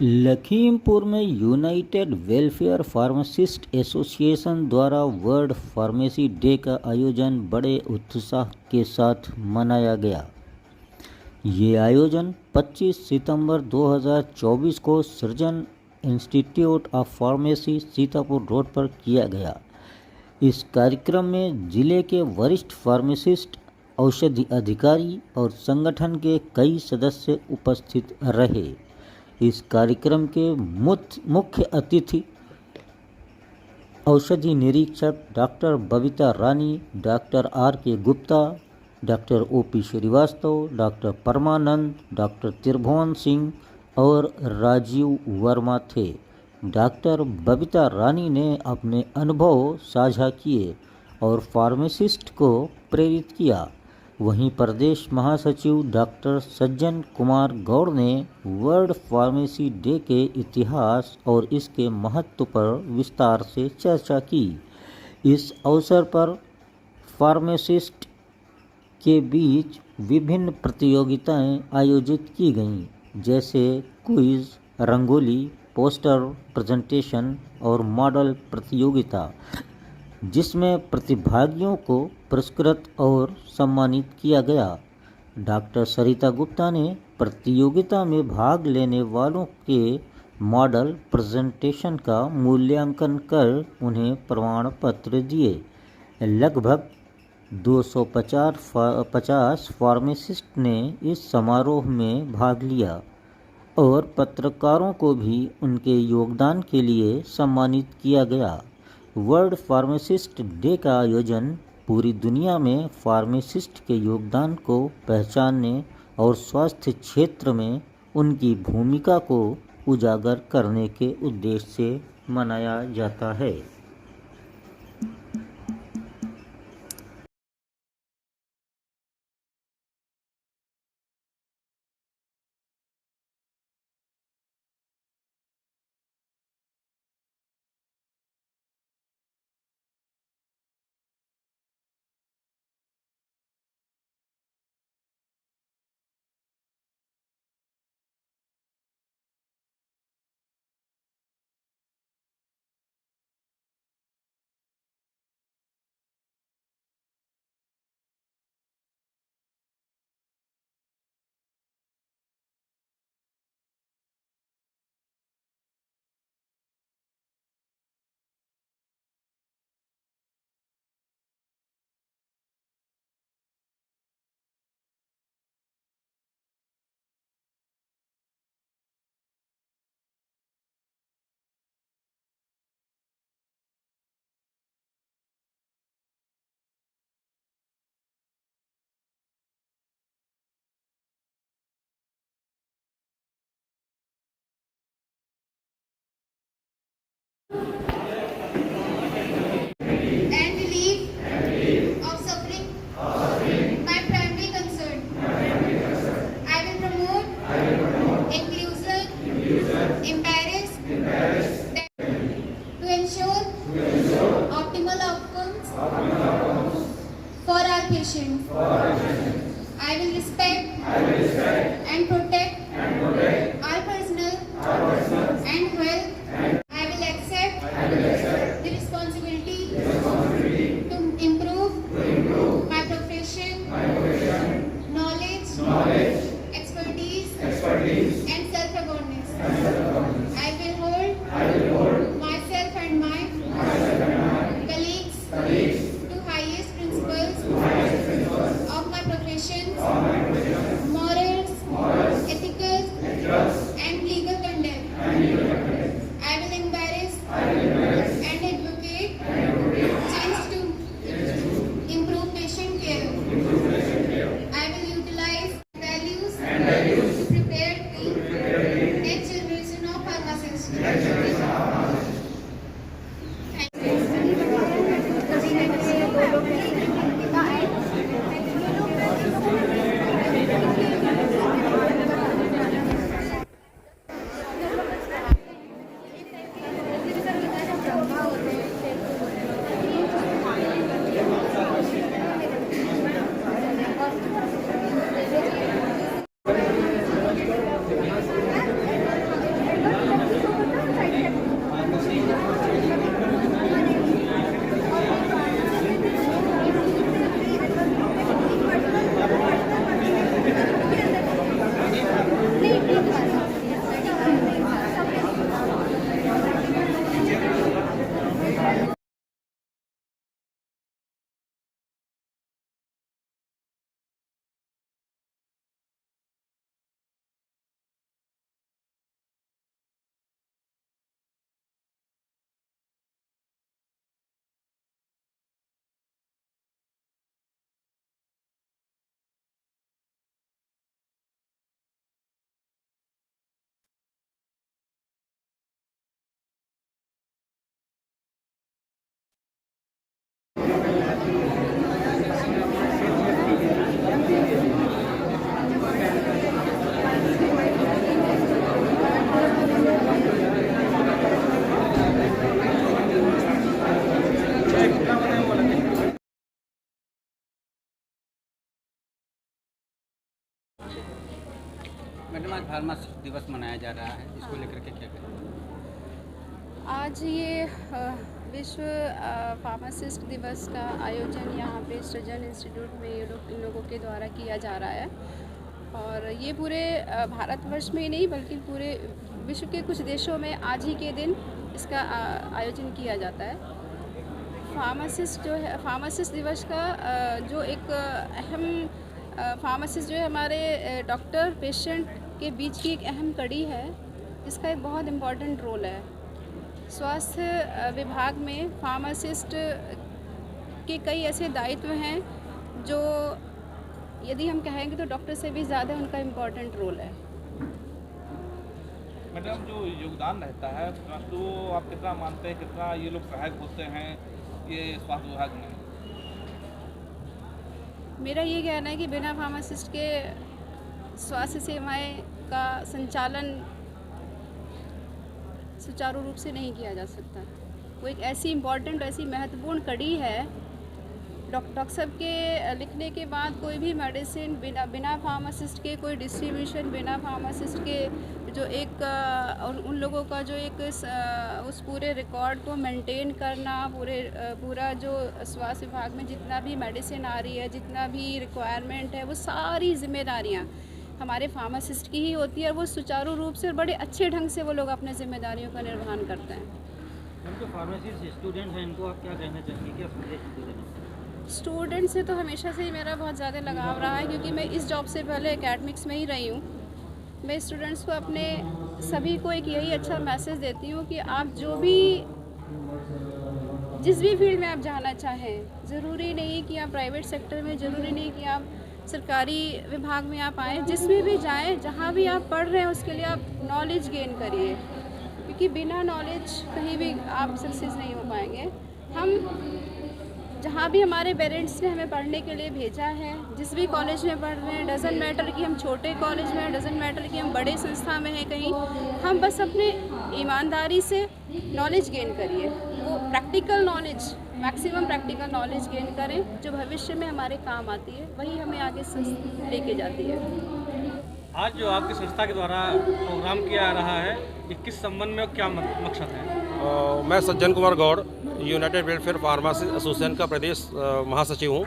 लखीमपुर में United welfare pharmacist association द्वारा world pharmacy day का आयोजन बड़े उत्साह के साथ मनाया गया। ये आयोजन 25 सितंबर 2024 को सृजन institute of pharmacy Sitapur road पर किया गया। इस कार्यक्रम में जिले के वरिष्ठ फार्मासिस्ट, औषधि अधिकारी और संगठन के कई सदस्य उपस्थित रहे। इस कार्यक्रम के मुख्य अतिथि औषधि निरीक्षक doctor Babita Rani, doctor R.K. Gupta, doctor O.P. Srivastava, doctor Paramanand, doctor Tribhuvan Singh और राजीव वर्मा थे। डॉक्टर बबीता रानी ने अपने अनुभव साझा किए और फार्मासिस्ट को प्रेरित किया। वहीं प्रदेश महासचिव डॉक्टर सज्जन कुमार गौड़ ने वर्ल्ड फार्मेसी डे के इतिहास और इसके महत्व पर विस्तार से चर्चा की। इस अवसर पर फार्मासिस्ट के बीच विभिन्न प्रतियोगिताएं आयोजित की गईं, जैसे क्विज, रंगोली, पोस्टर प्रेजेंटेशन और मॉडल प्रतियोगिता, जिसमें प्रतिभागियों को पुरस्कृत और सम्मानित किया गया। डॉक्टर सरिता गुप्ता ने प्रतियोगिता में भाग लेने वालों के मॉडल प्रेजेंटेशन का मूल्यांकन कर उन्हें प्रमाण पत्र दिए। लगभग 250 फार्मासिस्ट ने इस समारोह में भाग लिया और पत्रकारों को भी उनके योगदान के लिए सम्मानित किया गया। वर्ल्ड फार्मासिस्ट डे का आयोजन पूरी दुनिया में फार्मासिस्ट के योगदान को पहचानने और स्वास्थ्य क्षेत्र में उनकी भूमिका को उजागर करने के उद्देश्य से मनाया जाता है। And relief of suffering my primary concern. I will promote inclusion, embrace to ensure optimal outcomes for our patients. I will respect and protect our personal and health. I will accept madam, आज pharmacist दिवस मनाया जा रहा है, इसको लेकर के क्या कहें? आज ये विश्व फार्मासिस्ट दिवस का आयोजन यहाँ पे सृजन इंस्टीट्यूट में इन लोगों के द्वारा किया जा रहा है और ये पूरे भारतवर्ष में ही नहीं बल्कि पूरे विश्व के कुछ देशों में आज ही के दिन इसका आयोजन किया जाता है। फार्मासिस्ट जो है, फार्मासिस्ट दिवस का जो एक अहम फार्मासिस्ट जो है हमारे डॉक्टर पेशेंट के बीच की एक अहम कड़ी है, इसका एक बहुत इम्पॉर्टेंट रोल है। स्वास्थ्य विभाग में फार्मासिस्ट के कई ऐसे दायित्व हैं जो यदि हम कहेंगे तो डॉक्टर से भी ज़्यादा उनका इम्पॉर्टेंट रोल है। मैडम, जो योगदान रहता है तो आप कितना मानते हैं, कितना ये लोग सहायक होते हैं ये स्वास्थ्य विभाग में? मेरा ये कहना है कि बिना फार्मासिस्ट के स्वास्थ्य सेवाएं का संचालन सुचारू रूप से नहीं किया जा सकता। वो एक ऐसी इम्पॉर्टेंट, ऐसी महत्वपूर्ण कड़ी है। डॉक्टर साहब के लिखने के बाद कोई भी मेडिसिन बिना फार्मासिस्ट के कोई डिस्ट्रीब्यूशन, बिना फार्मासिस्ट के जो एक उन लोगों का जो एक उस पूरे रिकॉर्ड को मेंटेन करना, पूरा जो स्वास्थ्य विभाग में जितना भी मेडिसिन आ रही है, जितना भी रिक्वायरमेंट है, वो सारी जिम्मेदारियाँ हमारे फार्मासिस्ट की ही होती है और वो सुचारू रूप से और बड़े अच्छे ढंग से वो लोग अपने जिम्मेदारियों का निर्वहन करते हैं। उनके फार्मेसिस्ट स्टूडेंट हैं, इनको आप क्या कहना चाहेंगे, क्या संदेश देना? स्टूडेंट से तो हमेशा से ही मेरा बहुत ज़्यादा लगाव रहा है क्योंकि मैं इस जॉब से पहले एकेडमिक्स में ही रही हूँ। मैं स्टूडेंट्स को अपने सभी को एक यही अच्छा मैसेज देती हूँ कि आप जो भी जिस भी फील्ड में आप जाना चाहें, ज़रूरी नहीं कि आप प्राइवेट सेक्टर में, ज़रूरी नहीं कि आप सरकारी विभाग में आप आएँ, जिसमें भी जाएँ, जहाँ भी आप पढ़ रहे हैं उसके लिए आप नॉलेज गेन करिए क्योंकि बिना नॉलेज कहीं भी आप सक्सेस नहीं हो पाएंगे। हम जहाँ भी हमारे पेरेंट्स ने हमें पढ़ने के लिए भेजा है, जिस भी कॉलेज में पढ़ रहे हैं, डज़न मैटर कि हम छोटे कॉलेज में हैं, डज़न मैटर कि हम बड़े संस्था में हैं, कहीं हम बस अपने ईमानदारी से नॉलेज गेन करिए। वो practical knowledge, maximum practical knowledge gain करें जो भविष्य में हमारे काम आती है, वही हमें आगे लेके जाती है। आज जो आपकी संस्था के द्वारा प्रोग्राम किया रहा है, ये किस संबंध में और क्या मकसद है? मैं Sajjan Kumar Gaur, united welfare pharmacist association का प्रदेश महासचिव हूँ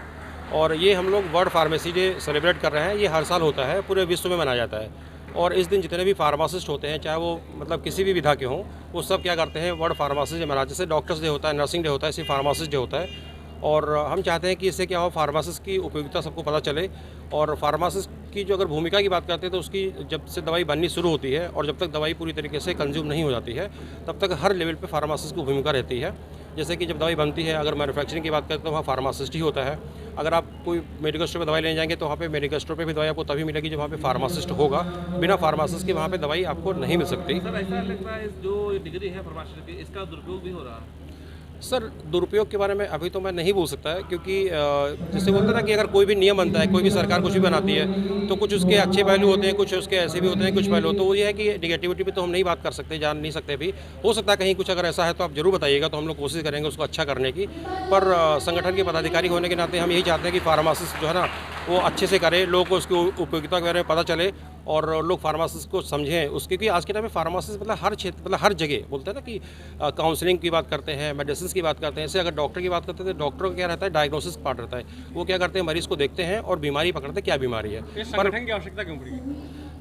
और ये हम लोग वर्ल्ड फार्मेसी डे सेलिब्रेट कर रहे हैं। ये हर साल होता है, पूरे विश्व में मनाया जाता है और इस दिन जितने भी फार्मासिस्ट होते हैं, चाहे वो मतलब किसी भी विधा के हों, वो सब क्या करते हैं, वर्ल्ड फार्मासिस्ट डे मनाते हैं। जैसे डॉक्टर्स डे होता है, नर्सिंग डे होता है, इसी फार्मासिस्ट डे होता है और हम चाहते हैं कि इससे क्या हो, फार्मासिस्ट की उपयोगिता सबको पता चले और फार्मासिस्ट की जो अगर भूमिका की बात करते हैं तो उसकी जब से दवाई बननी शुरू होती है और जब तक दवाई पूरी तरीके से कंज्यूम नहीं हो जाती है, तब तक हर लेवल पे फार्मासिस्ट की भूमिका रहती है। जैसे कि जब दवाई बनती है, अगर मैन्युफैक्चरिंग की बात करें तो वहाँ फार्मासिस्ट ही होता है। अगर आप कोई मेडिकल स्टोर पर दवाई लेने जाएंगे तो वहाँ पे मेडिकल स्टोर पे भी दवाई आपको तभी मिलेगी जब वहाँ पे फार्मासिस्ट होगा। बिना फार्मासिस्ट के वहाँ पे दवाई आपको नहीं मिल सकती। सर, ऐसा लगता है जो डिग्री है फार्मासिस्ट की, इसका दुरुपयोग भी हो रहा है? सर, दुरुपयोग के बारे में अभी तो मैं नहीं बोल सकता है क्योंकि जैसे बोलते हैं ना कि अगर कोई भी नियम बनता है, कोई भी सरकार कुछ भी बनाती है तो कुछ उसके अच्छे पहलू होते हैं, कुछ उसके ऐसे भी होते हैं, कुछ पहलू। तो वो ये है कि निगेटिविटी पे तो हम नहीं बात कर सकते, जान नहीं सकते भी। हो सकता है कहीं कुछ अगर ऐसा है तो आप जरूर बताइएगा, तो हम लोग कोशिश करेंगे उसको अच्छा करने की। पर संगठन के पदाधिकारी होने के नाते हम यही चाहते हैं कि फार्मासिस्ट जो है ना वो अच्छे से करे, लोगों को उसकी उपयोगिता के बारे में पता चले और लोग फार्मासिस्ट को समझें उसकी। क्योंकि आज के टाइम में फार्मासिस्ट मतलब हर क्षेत्र, मतलब हर जगह बोलते हैं ना कि काउंसलिंग की बात करते हैं, मेडिसिन की बात करते हैं। ऐसे अगर डॉक्टर की बात करते हैं तो डॉक्टर का क्या रहता है, डायग्नोसिस पार्ट रहता है। वो क्या करते हैं, मरीज को देखते हैं और बीमारी पकड़ते हैं क्या बीमारी है। इस संगठन की आवश्यकता क्यों पड़ी?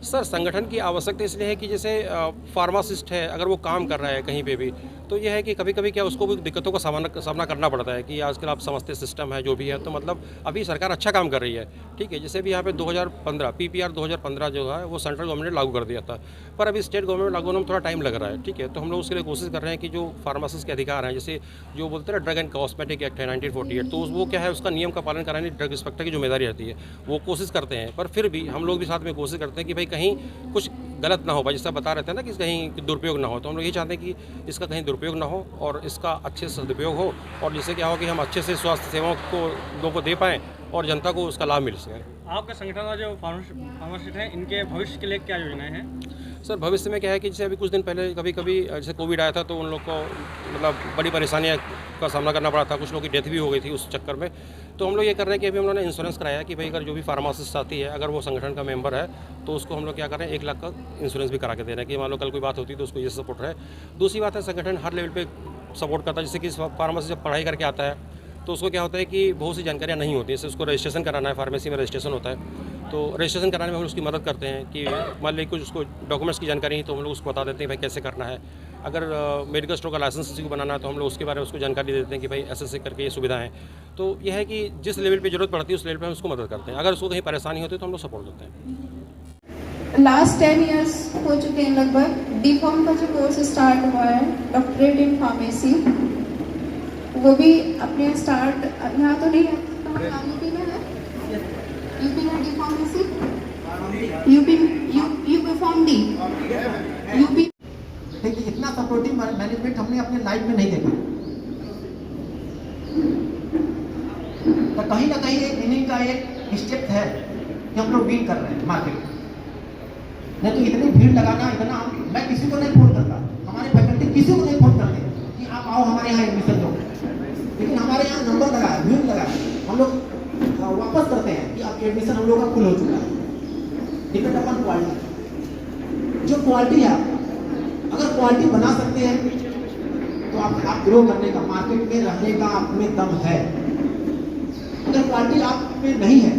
सर, संगठन की आवश्यकता इसलिए है कि जैसे फार्मासिस्ट है, अगर वो काम कर रहा है कहीं पे भी, तो ये है कि कभी कभी क्या उसको भी दिक्कतों का सामना करना पड़ता है कि आजकल आप समझते सिस्टम है जो भी है। तो मतलब अभी सरकार अच्छा काम कर रही है, ठीक है। जैसे भी यहाँ पे 2015 PPR 2015 जो है वो सेंट्रल गवर्नमेंट ने लागू कर दिया था, पर अभी स्टेट गवर्नमेंट लागू होने में थोड़ा टाइम लग रहा है, ठीक है। तो हम लोग उसके लिए कोशिश कर रहे हैं कि जो फार्मासिस्ट के अधिकार हैं, जैसे जो बोलते हैं ना ड्रग एंड कॉस्मेटिक एक्ट है 1948, तो वो क्या है, उसका नियम का पालन कराने ड्रग इंस्पेक्टर की जिम्मेदारी रहती है। वो कोशिश करते हैं, पर फिर भी हम लोग भी साथ में कोशिश करते हैं कि भाई कहीं कुछ गलत ना हो भाई, जैसा बता रहे थे ना कि कहीं दुरुपयोग ना हो। तो हम लोग ये चाहते हैं कि इसका कहीं दुरुपयोग ना हो और इसका अच्छे से सदुपयोग हो और जिससे क्या हो कि हम अच्छे से स्वास्थ्य सेवाओं को लोगों को दे पाएँ और जनता को उसका लाभ मिल सके। आपका संगठन का जो फार्मासिस्ट हैं, इनके भविष्य के लिए क्या योजनाएं हैं? सर, भविष्य में क्या है कि जैसे अभी कुछ दिन पहले कभी जैसे कोविड आया था तो उन लोग को मतलब बड़ी परेशानियां का सामना करना पड़ा था, कुछ लोगों की डेथ भी हो गई थी उस चक्कर में। तो हम लोग ये कर रहे हैं कि अभी हम लोगों ने इंश्योरेंस कराया कि भाई अगर जो भी फार्मासिस्ट आती है, अगर वो संगठन का मेंबर है, तो उसको हम लोग क्या कर रहे हैं 1 लाख का इंश्योरेंस भी करा के दे रहे हैं कि मान लो कल कोई बात होती है तो उसको ये सपोर्ट है। दूसरी बात है, संगठन हर लेवल पे सपोर्ट करता है। जैसे कि फार्मेसी जब पढ़ाई करके आता है तो उसको क्या होता है कि बहुत सी जानकारियाँ नहीं होती हैं, जैसे उसको रजिस्ट्रेशन कराना है, फार्मेसी में रजिस्ट्रेशन होता है, तो रजिस्ट्रेशन कराने में हम उसकी मदद करते हैं कि मान लीजिए कुछ उसको डॉक्यूमेंट्स की जानकारी नहीं तो हम लोग उसको बता देते हैं भाई कैसे करना है। अगर मेडिकल स्टोर का लाइसेंस किसी को बनाना है तो हम लोग उसके बारे में उसको जानकारी देते हैं कि भाई ऐसे करके ये सुविधा है। तो यह है कि जिस लेवल पे ज़रूरत पड़ती है उस लेवल पे हम उसको मदद करते हैं। अगर उसको कहीं परेशानी होती है तो हम लोग सपोर्ट देते हैं। लास्ट 10 इयर्स हो चुके हैं लगभग। D.Pharm का जो कोर्स स्टार्ट हुआ है, डॉक्टरेट इन फार्मेसी, वो भी अपने स्टार्ट यहाँ तो नहीं है, यूपी में है, यूपी में D.Pharmacy, UP form D, UP. देखिए इतना सपोर्टिव मैनेजमेंट हमने अपने लाइफ में नहीं देखा। तो कहीं ना कहीं एक विनिंग का एक स्टेप है कि हम लोग विन कर रहे हैं मार्केट। नहीं तो इतनी भीड़ लगाना, इतना मैं किसी को नहीं फोन करता, हमारे फैकल्टी किसी को नहीं फोन करते कि आप आओ हमारे यहाँ एडमिशन लो, लेकिन हमारे यहाँ नंबर लगा है, भीड़ लगा है, हम लोग वापस करते हैं कि आपकी एडमिशन हम लोग का फुल हो चुका है। Depend upon quality. जो क्वालिटी है, अगर क्वालिटी बना सकते हैं तो आप ग्रो करने का, मार्केट में रहने का आप में दम है। अगर क्वालिटी आप में नहीं है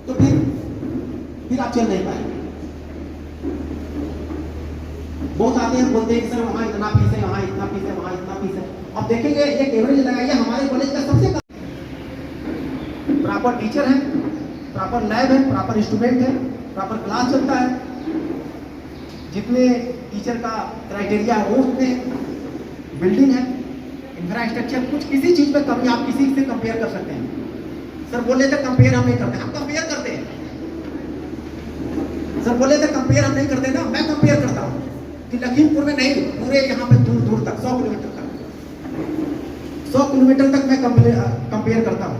तो फिर आप चल नहीं पाएंगे। बहुत आते हैं बोलते हैं कि सर वहाँ इतना फीस है, वहाँ इतना फीस है, वहाँ इतना फीस है। अब देखेंगे एक एवरेज लगाइए, हमारे कॉलेज का सबसे कम प्रॉपर टीचर है, प्रॉपर लैब है, प्रॉपर इंस्ट्रूमेंट है, प्रॉपर क्लास चलता है, जितने टीचर का क्राइटेरिया है वो उतने, बिल्डिंग है, इंफ्रास्ट्रक्चर, कुछ किसी चीज में कमी आप किसी से कंपेयर कर सकते हैं। सर बोले थे कंपेयर हम नहीं करते, हम कंपेयर करते हैं। सर बोले थे कंपेयर हम नहीं करते ना, मैं कंपेयर करता हूँ कि लखीमपुर में नहीं, पूरे यहाँ पे दूर दूर तक 100 किलोमीटर तक, 100 किलोमीटर तक मैं कंपेयर करता हूँ।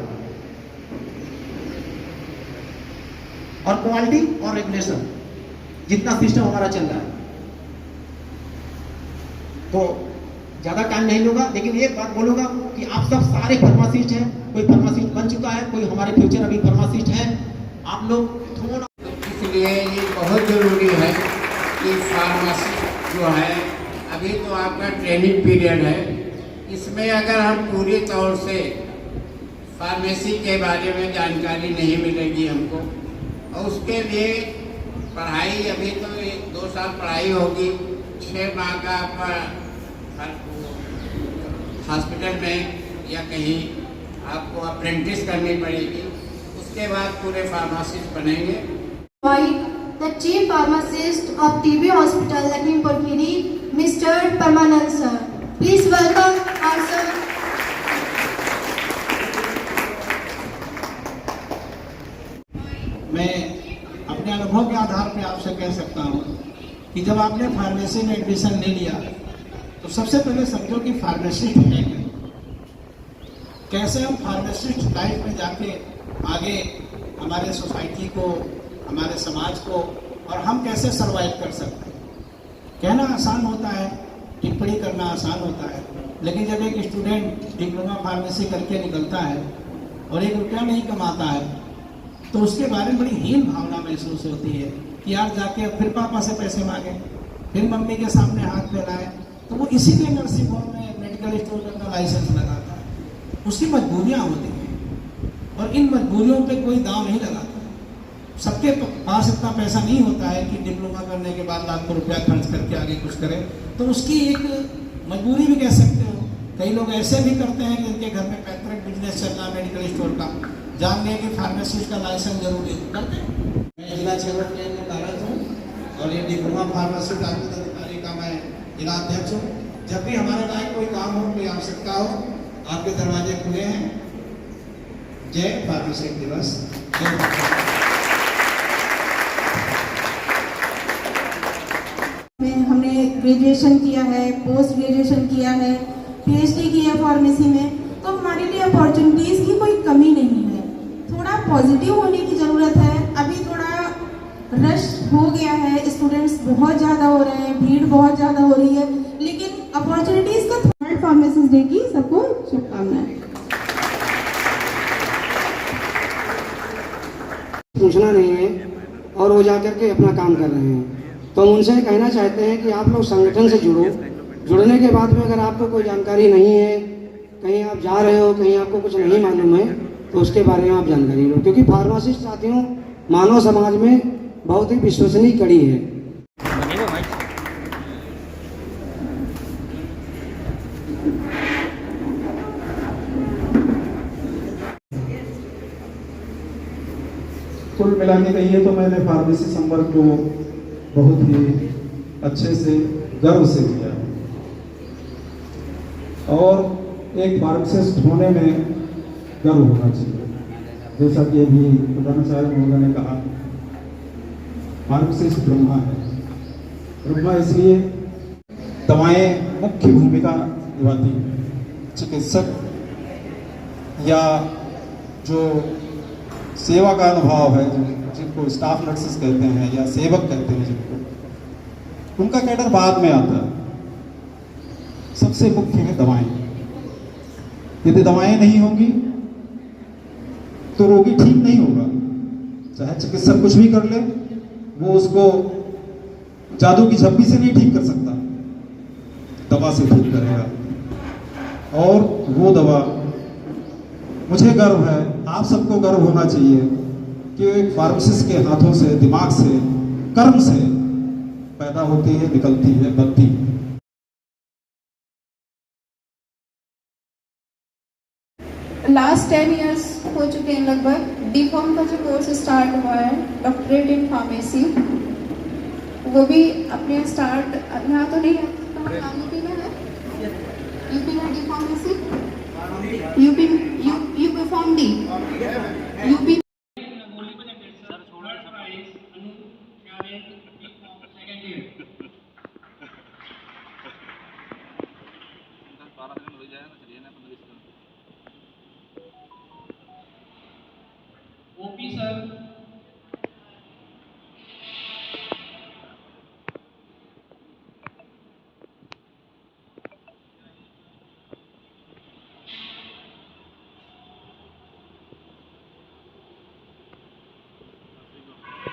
और क्वालिटी और रेगुलेशन जितना सिस्टम हमारा चल रहा है, तो ज्यादा टाइम नहीं लूंगा, लेकिन एक बात बोलूंगा कि आप सब सारे फार्मासिस्ट हैं, कोई फार्मासिस्ट बन चुका है, कोई हमारे फ्यूचर अभी फार्मासिस्ट हैं, आप लोग थोड़ा, इसलिए ये बहुत ज़रूरी है कि फार्मासिस्ट जो है, अभी तो आपका ट्रेनिंग पीरियड है, इसमें अगर हम पूरी तौर से फार्मेसी के बारे में जानकारी नहीं मिलेगी हमको, और उसके लिए पढ़ाई, अभी तो 2 साल पढ़ाई होगी, 6 माह का आपका हॉस्पिटल में या कहीं आपको अप्रेंटिस करनी पड़ेगी, उसके बाद पूरे फार्मासिस्ट बनेंगे। The Chief Pharmacist of TB Hospital, Lakhimpur Kheri, Mr. Parmanand sir. Please welcome our sir. मैं अपने अनुभव के आधार पर आपसे कह सकता हूँ कि जब आपने फार्मेसी में एडमिशन ले लिया तो सबसे पहले समझो कि फार्मासिस्ट है कैसे हम फार्मासिस्ट लाइफ में जाके आगे हमारे सोसाइटी को, हमारे समाज को, और हम कैसे सरवाइव कर सकते हैं। कहना आसान होता है, टिप्पणी करना आसान होता है, लेकिन जब एक स्टूडेंट डिप्लोमा फार्मेसी करके निकलता है और 1 रुपया नहीं कमाता है तो उसके बारे में बड़ी हीन भावना महसूस होती है कि यार जाके फिर पापा से पैसे मांगे, फिर मम्मी के सामने हाथ फैलाए। तो वो इसीलिए नर्सिंग होम में मेडिकल स्टोर का लाइसेंस लगाता है। उसकी मजबूरियाँ होती हैं और इन मजबूरियों पे कोई दाव नहीं लगाता। सबके पास इतना पैसा नहीं होता है कि डिप्लोमा करने के बाद लाखों रुपया खर्च करके आगे कुछ करें, तो उसकी एक मजबूरी भी कह सकते हो। कई लोग ऐसे भी करते हैं कि उनके घर में पैतृक बिजनेस चल रहा है मेडिकल स्टोर का, जान गए कि फार्मेसिस्ट का लाइसेंस जरूरी करते हैं। मैं जिला चेयरमैन के कार्यरत हूँ और ये डिप्लोमा फार्मासिस्ट अधिकारी का मैं जिला अध्यक्ष हूँ। जब भी हमारे लायक कोई काम हो, कोई आवश्यकता हो, आपके दरवाजे खुले हैं। जय फार्मासिस्ट दिवस। हमने ग्रेजुएशन किया है, पोस्ट ग्रेजुएशन किया है, PhD की है फार्मेसी में, तो हमारे लिए अपॉर्चुनिटीज़ की कोई कमी नहीं है। थोड़ा पॉजिटिव होने की ज़रूरत है। अभी थोड़ा रश हो गया है, स्टूडेंट्स बहुत ज़्यादा हो रहे हैं, भीड़ बहुत ज़्यादा हो रही है, लेकिन अपॉर्चुनिटीज़ का थर्ड फार्मेसिस्ट डे की सबको शुभकामनाएं। पूछना नहीं है और वो जा कर के अपना काम कर रहे हैं। तो हम उनसे कहना चाहते हैं कि आप लोग संगठन से जुड़ो। जुड़ने के बाद में अगर आपको कोई जानकारी नहीं है, कहीं आप जा रहे हो, कहीं आपको कुछ नहीं मालूम है, तो उसके बारे में आप जानकारी लो, क्योंकि फार्मासिस्ट साथियों मानव समाज में बहुत ही विश्वसनीय कड़ी है। कुल मिला के कहिए तो मैंने फार्मेसी संवर्ग को बहुत ही अच्छे से गर्व से किया और एक फार्मासिस्ट होने में गर्व होना चाहिए। जैसा कि अभी प्रधानाचार्य महोदय ने कहा, फार्मासिस्ट ब्रह्मा है। ब्रह्मा इसलिए दवाएं मुख्य भूमिका निभाती हैं। चिकित्सक या जो सेवा का अनुभव है, जिनको स्टाफ नर्सेस कहते हैं या सेवक कहते हैं जिनको, उनका कैडर बाद में आता है। सबसे मुख्य है दवाएं। यदि दवाएं नहीं होंगी तो रोगी ठीक नहीं होगा। चाहे चिकित्सक कुछ भी कर ले, वो उसको जादू की झप्पी से नहीं ठीक कर सकता, दवा से ठीक करेगा। और वो दवा, मुझे गर्व है, आप सबको गर्व होना चाहिए कि एक फार्मासिस्ट के हाथों से, दिमाग से, कर्म से पैदा होती है, निकलती है, बनती है। लास्ट 10 इयर्स हो चुके हैं लगभग। B.Com का जो कोर्स स्टार्ट हुआ है, डॉक्टरेट इन फार्मेसी, वो भी अपने स्टार्ट यहाँ तो नहीं है, यूपी में है, यूपी में D pharmacy, UP form D, UP OP sir